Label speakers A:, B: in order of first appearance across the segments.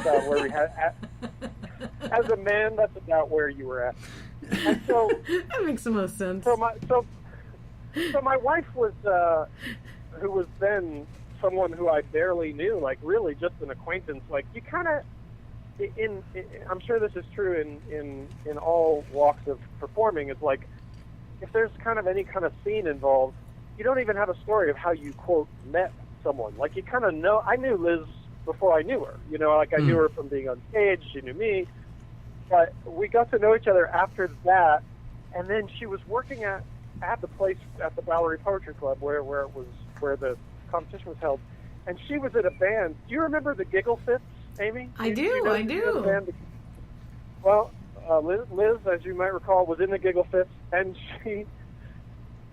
A: about where we had. As a man, that's about where you were at. And so
B: that makes the most sense.
A: So my wife was, who was then someone who I barely knew, like really just an acquaintance. Like you kind of, I'm sure this is true in all walks of performing. Is like if there's kind of any kind of scene involved, you don't even have a story of how you quote met someone. Like you kind of know. I knew Liz before I knew her. You know, like I knew her from being on stage. She knew me. But we got to know each other after that, and then she was working at the place at the Bowery Poetry Club where the competition was held, and she was in a band. Do you remember the Giggle Fits, Amy?
B: I do.
A: Well, Liz, as you might recall, was in the Giggle Fits, and she,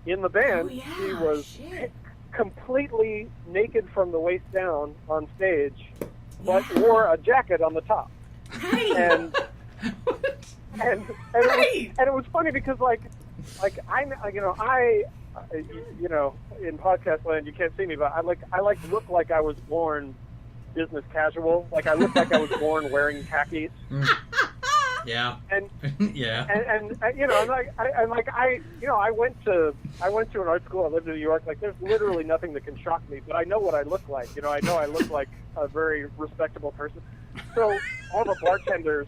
A: in the band, she was completely naked from the waist down on stage, but wore a jacket on the top.
B: Right.
A: And it was funny because like I in podcast land you can't see me, but I look like I was born business casual. Like I look like I was born wearing khakis.
C: Yeah.
A: And
C: yeah.
A: And you know, I went to an art school. I lived in New York. Like there's literally nothing that can shock me, but I know what I look like. You know, I know I look like a very respectable person. So all the bartenders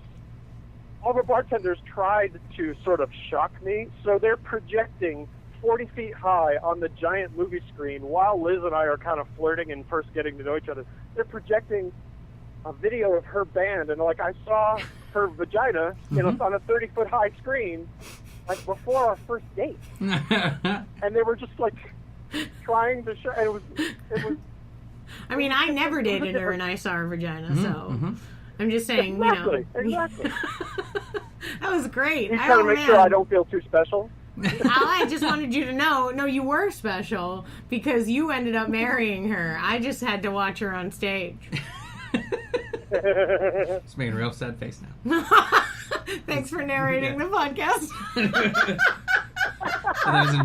A: tried to sort of shock me, so they're projecting 40 feet high on the giant movie screen while Liz and I are kind of flirting and first getting to know each other. They're projecting a video of her band, and like I saw her vagina on a 30-foot high screen like before our first date. And they were just like trying to show, and it was
B: I mean, I never dated her and I saw her vagina, so I'm just saying,
A: exactly.
B: That was great.
A: He's trying to make sure I don't feel too special.
B: I just wanted you to know, no, you were special because you ended up marrying her. I just had to watch her on stage.
C: It's making a real sad face now.
B: Thanks for narrating the podcast.
C: So that was an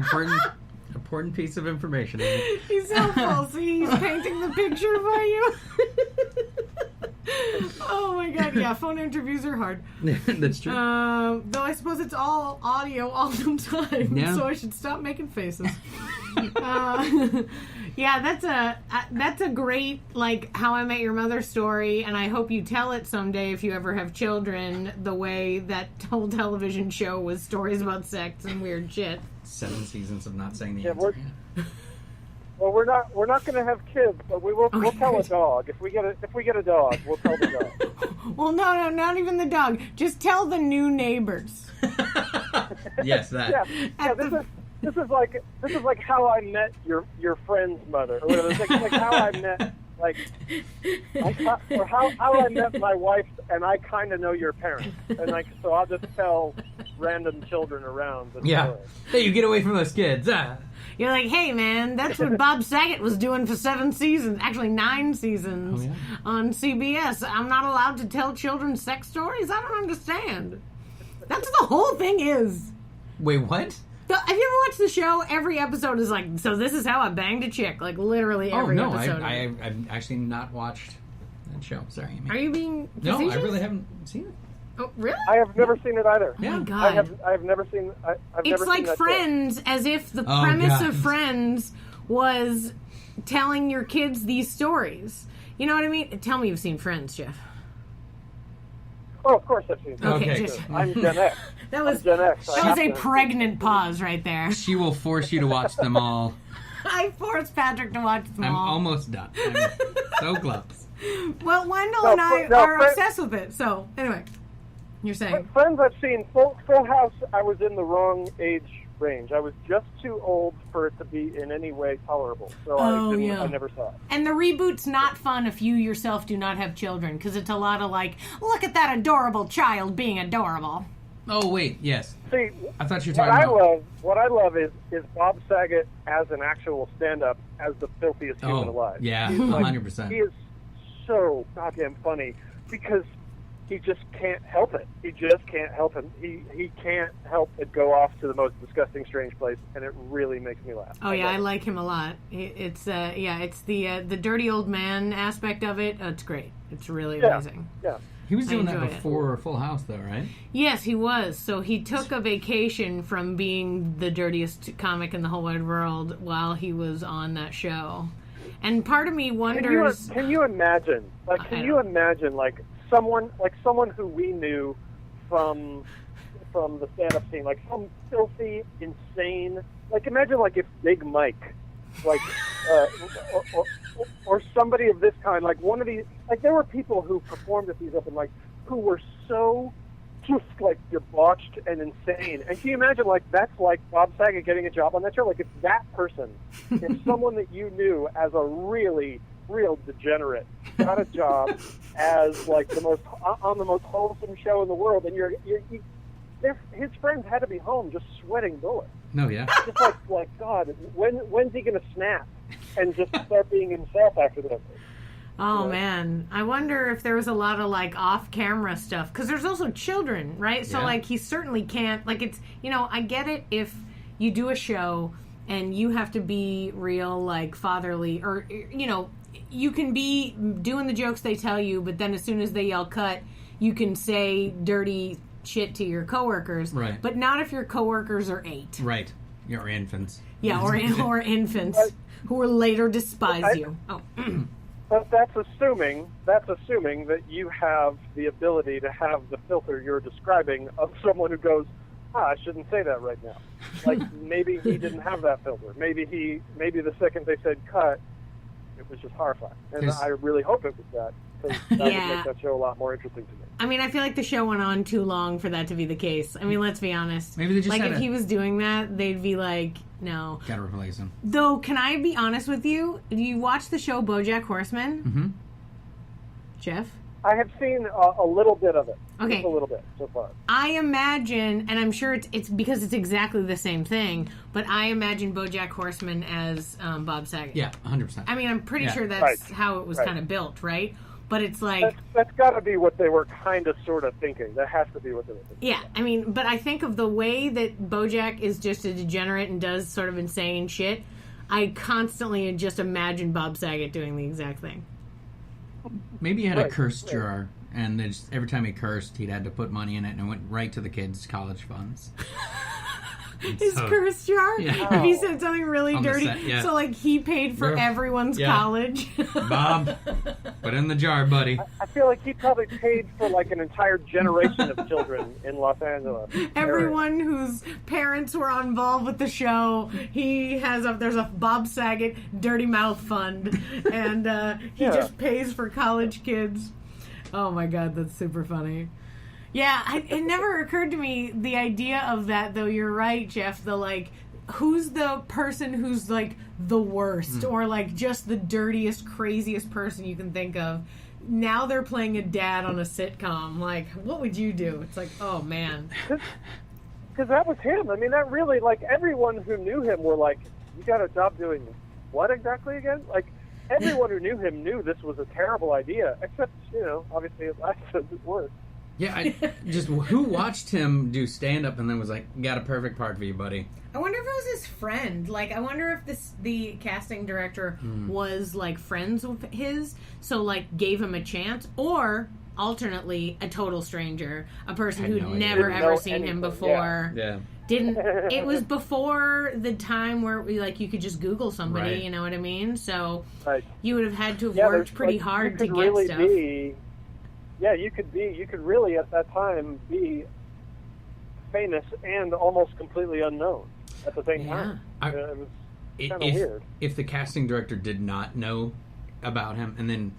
C: important piece of information.
B: He's so full. See, he's painting the picture for you. Oh my god, yeah, phone interviews are hard.
C: That's true.
B: Though I suppose it's all audio all the time, so I should stop making faces. Yeah, that's a great, like, How I Met Your Mother story, and I hope you tell it someday if you ever have children, the way that whole television show was stories about sex and weird shit.
C: 7 seasons of not saying the answer.
A: Well, we're not going to have kids, but we'll tell a dog. If we get a dog, we'll tell the dog.
B: Well, no, not even the dog. Just tell the new neighbors.
C: Yes, that.
A: Yeah. This is like how I met your friend's mother, or whatever. It's like how I met or how I met my wife, and I kind of know your parents, and like so I'll just tell random children around. The story.
C: Hey, you get away from those kids.
B: You're like, hey man, that's what Bob-Saget was doing for 7 seasons, actually 9 seasons on CBS. I'm not allowed to tell children sex stories? I don't understand. That's what the whole thing is.
C: Wait, what?
B: Have you ever watched the show? Every episode is like, so this is how I banged a chick. Like, literally every episode.
C: I've actually not watched that show. Sorry, Amy.
B: Are you being
C: No,
B: facetious?
C: I really haven't seen it.
B: Oh, really?
A: I have never seen it either.
B: Oh my god!
A: I have never seen.
B: It's like Friends, as if the premise of Friends was telling your kids these stories. You know what I mean? Tell me you've seen Friends, Jeff.
A: Oh, of course I've seen it.
B: Okay,
A: I'm Gen X.
B: That was
A: Gen X.
B: That was a pregnant pause right there.
C: She will force you to watch them all.
B: I forced Patrick to watch them
C: I'm
B: all.
C: almost done. I'm so close.
B: Well, Wendell and I are obsessed with it. So, anyway. You're saying?
A: Friends I've seen. Full House, I was in the wrong age range. I was just too old for it to be in any way tolerable. So I never saw it.
B: And the reboot's not fun if you yourself do not have children, because it's a lot of like, look at that adorable child being adorable.
C: Oh, wait, yes.
A: See,
C: I thought you were talking about...
A: What I love is Bob Saget as an actual stand-up as the filthiest human alive.
C: Yeah,
A: He's
C: 100%.
A: He is so goddamn funny because he just can't help it. He just can't help it. He can't help it go off to the most disgusting, strange place, and it really makes me laugh.
B: Oh yeah, I like him a lot. It's it's the dirty old man aspect of it. It's great. It's really amazing.
A: Yeah.
C: He was doing that before Full House, though, right?
B: Yes, he was. So he took a vacation from being the dirtiest comic in the whole wide world while he was on that show. And part of me wonders...
A: Can you imagine? Like, someone who we knew from the stand-up scene, like some filthy, insane... Like, imagine, like, if Big Mike, like, or somebody of this kind, like one of these... Like, there were people who performed at these open mics who were so just, like, debauched and insane. And can you imagine, like, that's like Bob Saget getting a job on that show? Like, if that person, if someone that you knew as a really, real degenerate got a job as, like, the most wholesome show in the world, and his friends had to be home just sweating bullets.
C: No, yeah.
A: Just like God, when's he going to snap and just start being himself after this?
B: Oh, man. I wonder if there was a lot of, like, off-camera stuff. Because there's also children, right? So, like, he certainly can't... Like, it's... You know, I get it if you do a show and you have to be real, like, fatherly. Or, you know, you can be doing the jokes they tell you, but then as soon as they yell cut, you can say dirty shit to your coworkers.
C: Right.
B: But not if your coworkers are 8.
C: Right. Or infants.
B: Yeah, or infants who will later despise you. Oh.
A: But that's assuming that you have the ability to have the filter you're describing of someone who goes, I shouldn't say that right now. Like, maybe he didn't have that filter. Maybe the second they said cut, it was just horrifying. And I really hope it was that, because that would make that show a lot more interesting to me.
B: I mean, I feel like the show went on too long for that to be the case. I mean, let's be honest.
C: Maybe they just
B: if he was doing that, they'd be like, no.
C: Gotta replace him.
B: Though, can I be honest with you? Do you watch the show BoJack Horseman?
C: Mm-hmm.
B: Jeff?
A: I have seen a little bit of it.
B: Okay.
A: Just a little bit so far.
B: I imagine, and I'm sure it's because it's exactly the same thing, but I imagine BoJack Horseman as Bob Saget.
C: Yeah, 100%.
B: I mean, I'm pretty sure that's how it was kind of built, right? But it's like...
A: That's got to be what they were kind of sort of thinking. That has to be what they were thinking.
B: Yeah, I mean, but I think of the way that BoJack is just a degenerate and does sort of insane shit, I constantly just imagine Bob Saget doing the exact thing.
C: Maybe he had a curse jar, and every time he cursed, he'd had to put money in it, and it went right to the kids' college funds.
B: His curse jar?
C: Yeah.
B: If he said something really dirty. So, like, he paid for everyone's college.
C: Bob, put in the jar, buddy.
A: I feel like he probably paid for, like, an entire generation of children in Los Angeles.
B: Everyone whose parents were involved with the show, there's a Bob Saget Dirty Mouth Fund, and he just pays for college kids. Oh, my God, that's super funny. Yeah, it never occurred to me, the idea of that, though. You're right, Jeff. The, like, who's the person who's, like, the worst or, like, just the dirtiest, craziest person you can think of. Now they're playing a dad on a sitcom. Like, what would you do? It's like, oh, man.
A: Because that was him. I mean, that really, like, everyone who knew him were like, you got a job doing what exactly again? Like, everyone who knew him knew this was a terrible idea, except, you know, obviously it lasted, it worked.
C: Yeah, who watched him do stand-up and then was like, got a perfect part for you, buddy?
B: I wonder if it was his friend. Like, I wonder if the casting director was, like, friends with his, so, like, gave him a chance, or, alternately, a total stranger, a person who'd never, ever seen him before.
C: Yeah.
B: It was before the time where, you could just Google somebody, you know what I mean? So, you would have had to have worked pretty hard to get stuff.
A: You could really at that time be famous and almost completely unknown at the same time. It was kind of weird.
C: If the casting director did not know about him and then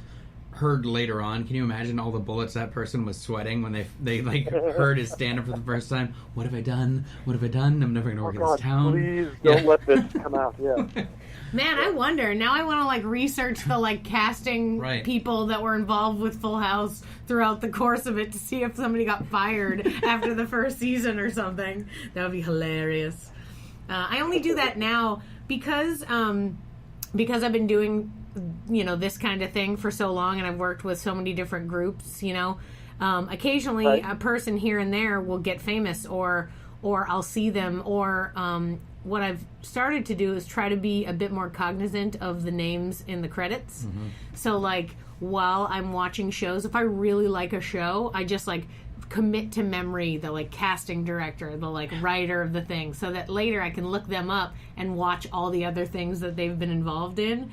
C: heard later on, can you imagine all the bullets that person was sweating when they like heard his stand-up for the first time? What have I done? What have I done? I'm never going to work in this town.
A: Please don't let this come out. Yeah.
B: Man, I wonder. Now I want to, like, research the, like, casting people that were involved with Full House throughout the course of it to see if somebody got fired after the first season or something. That would be hilarious. I only do that now because I've been doing, you know, this kind of thing for so long, and I've worked with so many different groups, you know. Occasionally,
A: Right.
B: a person here and there will get famous, or I'll see them, or what I've started to do is try to be a bit more cognizant of the names in the credits. So, like, while I'm watching shows, if I really like a show, I just, like, commit to memory the, like, casting director, the, like, writer of the thing, so that later I can look them up and watch all the other things that they've been involved in.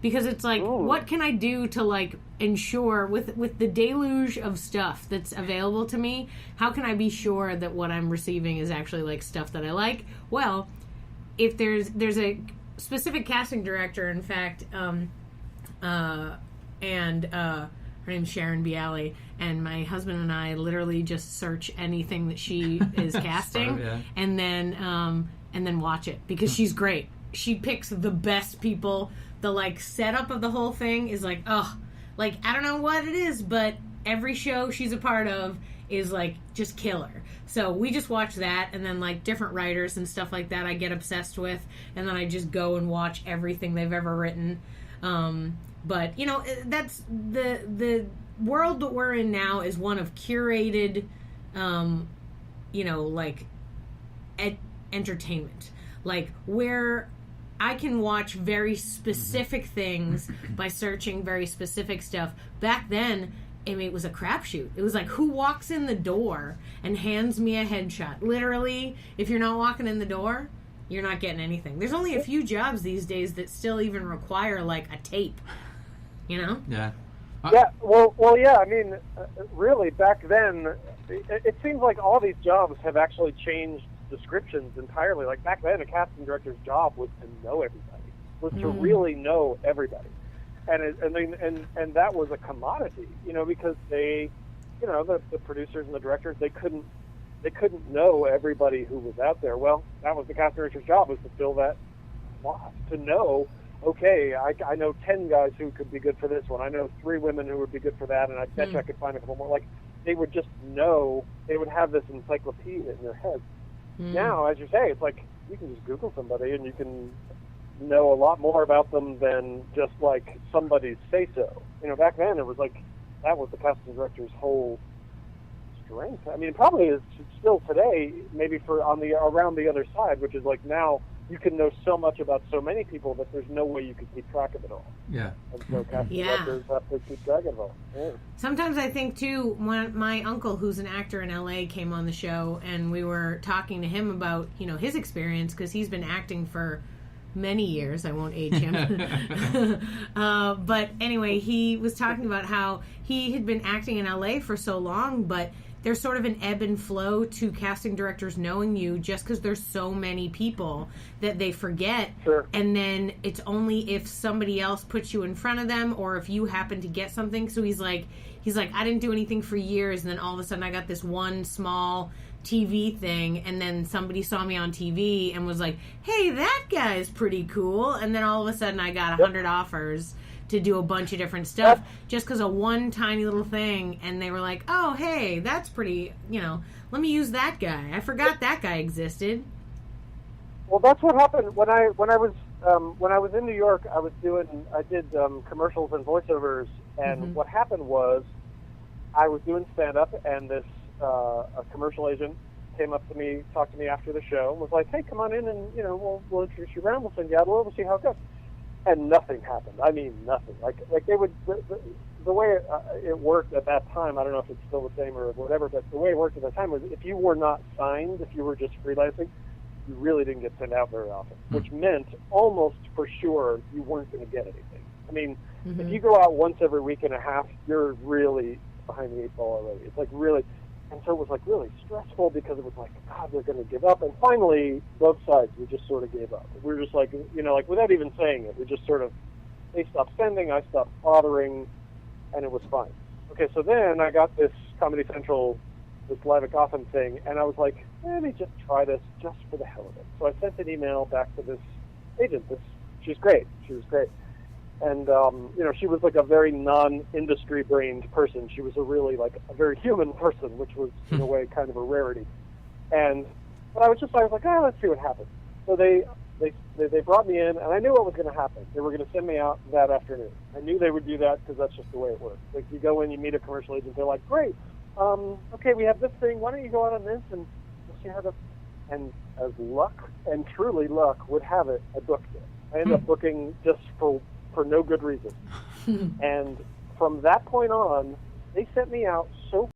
B: Because it's like, what can I do to, like, ensure, with the deluge of stuff that's available to me, how can I be sure that what I'm receiving is actually, like, stuff that I like? Well, if there's a specific casting director, in fact, her name's Sharon Bialy, and my husband and I literally just search anything that she is casting, and then watch it, because she's great. She picks the best people. The, like, setup of the whole thing is like, oh, like, I don't know what it is, but every show she's a part of is, like, just killer. So we just watch that, and then, like, different writers and stuff like that I get obsessed with, and then I just go and watch everything they've ever written. But, you know, that's the world that we're in now is one of curated, you know, like, entertainment. Like, where I can watch very specific things by searching very specific stuff. Back then, I mean, it was a crapshoot. It was like, who walks in the door and hands me a headshot? Literally, if you're not walking in the door, you're not getting anything. There's only a few jobs these days that still even require, like, a tape. You know?
C: Yeah.
A: Yeah, well, yeah. I mean, really, back then, it seems like all these jobs have actually changed descriptions entirely. Like, back then, a casting director's job was to know everybody, was to really know everybody, and that was a commodity, you know, because they, you know, the producers and the directors, they couldn't know everybody who was out there. Well, that was the casting director's job, was to fill that slot, to know, okay, I know 10 guys who could be good for this one. I know 3 women who would be good for that, and I bet you I could find a couple more. Like, they would just know. They would have this encyclopedia in their heads. Now, as you say, it's like you can just Google somebody and you can know a lot more about them than just, like, somebody's say-so. You know, back then it was like that was the casting director's whole strength. I mean, it probably is still today, maybe around the other side, which is like now you can know so much about so many people that there's no way you could keep track of it all.
C: Yeah.
A: And so casting directors have to keep track of it all. Yeah.
B: Sometimes I think, too, when my uncle, who's an actor in L.A., came on the show, and we were talking to him about, you know, his experience, because he's been acting for many years. I won't age him. But anyway, he was talking about how he had been acting in L.A. for so long, but there's sort of an ebb and flow to casting directors knowing you, just because there's so many people that they forget.
A: Sure.
B: And then it's only if somebody else puts you in front of them, or if you happen to get something. So he's like, I didn't do anything for years, and then all of a sudden I got this one small TV thing, and then somebody saw me on TV and was like, hey, that guy's pretty cool. And then all of a sudden I got 100 offers to do a bunch of different stuff just because of one tiny little thing, and they were like, oh, hey, that's pretty, you know, let me use that guy. I forgot that guy existed.
A: Well, that's what happened when I was in New York. I did commercials and voiceovers, and what happened was I was doing stand-up, and this a commercial agent came up to me, talked to me after the show, and was like, hey, come on in, and, you know, we'll introduce you around, we'll send you out a little, we'll see how it goes. And nothing happened. I mean, nothing. Like they would, the way it worked at that time, I don't know if it's still the same or whatever, but the way it worked at that time was if you were not signed, if you were just freelancing, you really didn't get sent out very often, which meant almost for sure you weren't going to get anything. I mean, if you go out once every week and a half, you're really behind the 8 ball already. It's like really, and so it was like really stressful because it was like, God, they're going to give up. And finally, both sides, we just sort of gave up. We were just like, you know, like without even saying it, we just sort of, they stopped sending, I stopped bothering, and it was fine. Okay, so then I got this Comedy Central, this Live at Gotham thing, and I was like, let me just try this just for the hell of it. So I sent an email back to this agent. She's great. She was great. And, you know, she was like a very non-industry brained person. She was a really like a very human person, which was in a way kind of a rarity. But I was like, oh, let's see what happens. So they brought me in, and I knew what was going to happen. They were going to send me out that afternoon. I knew they would do that because that's just the way it works. Like you go in, you meet a commercial agent, they're like, great, okay, we have this thing. Why don't you go out on this and we'll see how the... And as luck, and truly luck, would have it, I booked it. I ended up booking just for no good reason. And from that point on, they sent me out so